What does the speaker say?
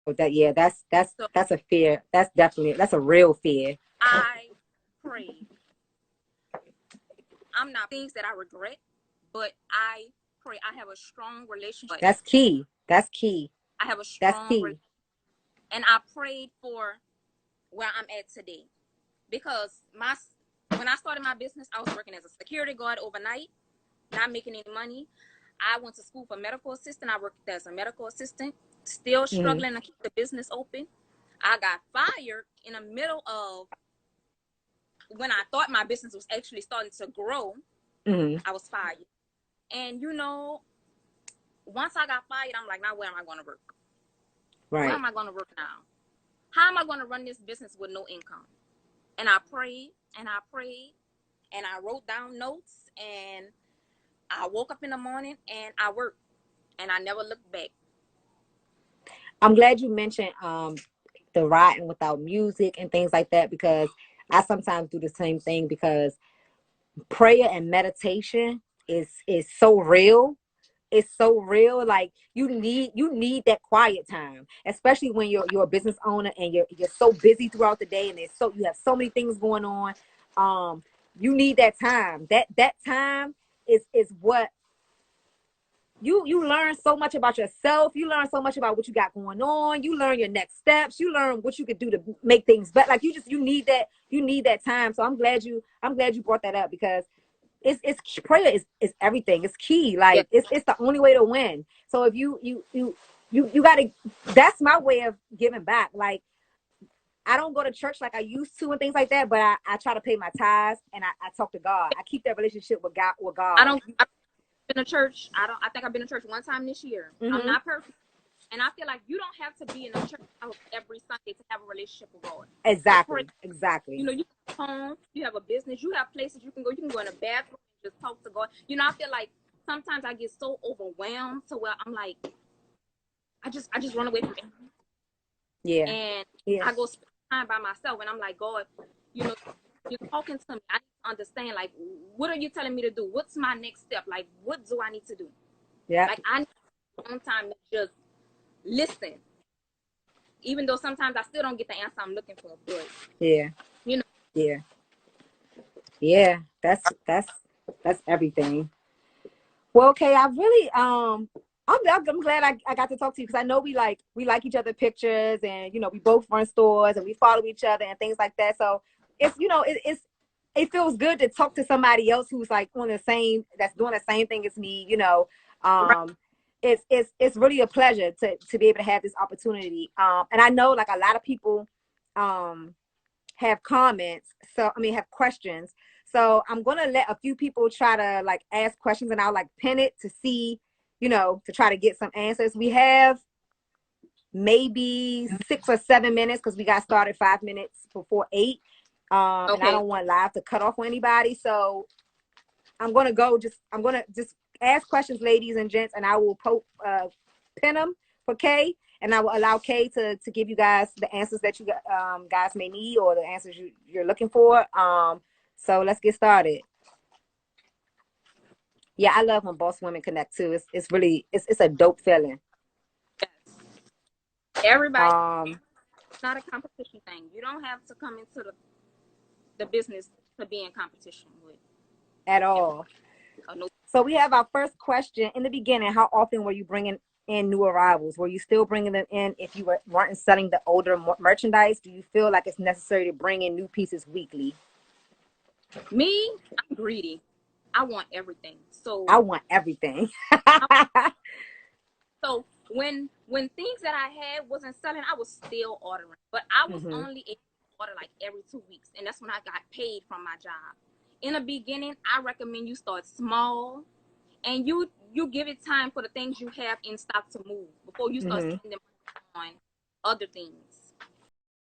that, yeah, So that's a fear. That's a real fear. I prayed. I'm not things that I regret, but I pray. I have a strong relationship. That's key. That's key. I have a That's strong, key. and I prayed for where I'm at today, because when I started my business, I was working as a security guard overnight, not making any money. I went to school for medical assistant. I worked as a medical assistant, still Mm-hmm. struggling to keep the business open. I got fired in the middle of when I thought my business was actually starting to grow. Mm-hmm. I was fired. And once I got fired, I'm like, now where am I going to work? Where Right. am I going to work now? How am I going to run this business with no income? And I prayed and I prayed and I wrote down notes, and I woke up in the morning and I worked, and I never looked back. I'm glad you mentioned the writing without music and things like that, because I sometimes do the same thing, because prayer and meditation is so real. It's so real. Like you need that quiet time, especially when you're a business owner and you're so busy throughout the day, and you have so many things going on. You need that time. That time is what you learn so much about yourself. You learn so much about what you got going on. You learn your next steps. You learn what you could do to make things better. Like you need that time. So I'm glad you brought that up, because it's prayer is everything. It's key. Yeah. Like it's the only way to win. So if you gotta, that's my way of giving back. Like I don't go to church like I used to and things like that, but I try to pay my tithes, and I talk to God. I keep that relationship with God I don't, I've been to church. I think I've been to church one time this year. I'm Mm-hmm. not perfect. And I feel like you don't have to be in a church house every Sunday to have a relationship with God. To pray. Exactly. Exactly. You have home, you have a business, you have places you can go. You can go in a bathroom and just talk to God. I feel like sometimes I get so overwhelmed to where I'm like, I just run away from it. Yeah. And Yeah. I go spend time by myself, and I'm like, God, you know, you're talking to me. I need to understand, like, what are you telling me to do? What's my next step? Like, what do I need to do? Yeah. Like, I need some time to just listen, even though sometimes I still don't get the answer I'm looking for. But Yeah. you know, Yeah. Yeah. That's everything. Well, okay, I really I'm glad I got to talk to you, because I know we like each other pictures, and we both run stores and we follow each other and things like that. So it's it feels good to talk to somebody else who's like on the same that's doing the same thing as me. right? Um it's really a pleasure to be able to have this opportunity. And I know like a lot of people um have comments. So I mean have questions. So I'm gonna let a few people try to like ask questions, and I'll like pin it to see, to try to get some answers. We have maybe 6 or 7 minutes, because we got started 5 minutes before 8. And I Okay. don't want live to cut off on anybody. So I'm gonna just ask questions, ladies and gents, and I will pin them for Kay, and I will allow Kay to give you guys the answers that you guys may need, or the answers you're looking for. So let's get started. Yeah, I love when boss women connect too. It's really it's a dope feeling. Yes. Everybody, Um, it's not a competition thing. You don't have to come into the business to be in competition with at everybody. all. No, So we have our first question in the beginning. How often were you bringing in new arrivals? Were you still bringing them in if you weren't selling the older merchandise? Do you feel like it's necessary to bring in new pieces weekly? me, I'm greedy. I want everything. I want everything. So when things that I had wasn't selling, I was still ordering, but I was Hmm. only able to order like every 2 weeks, and that's when I got paid from my job. In the beginning, I recommend you start small, and you give it time for the things you have in stock to move before you start Hmm. spending money on other things.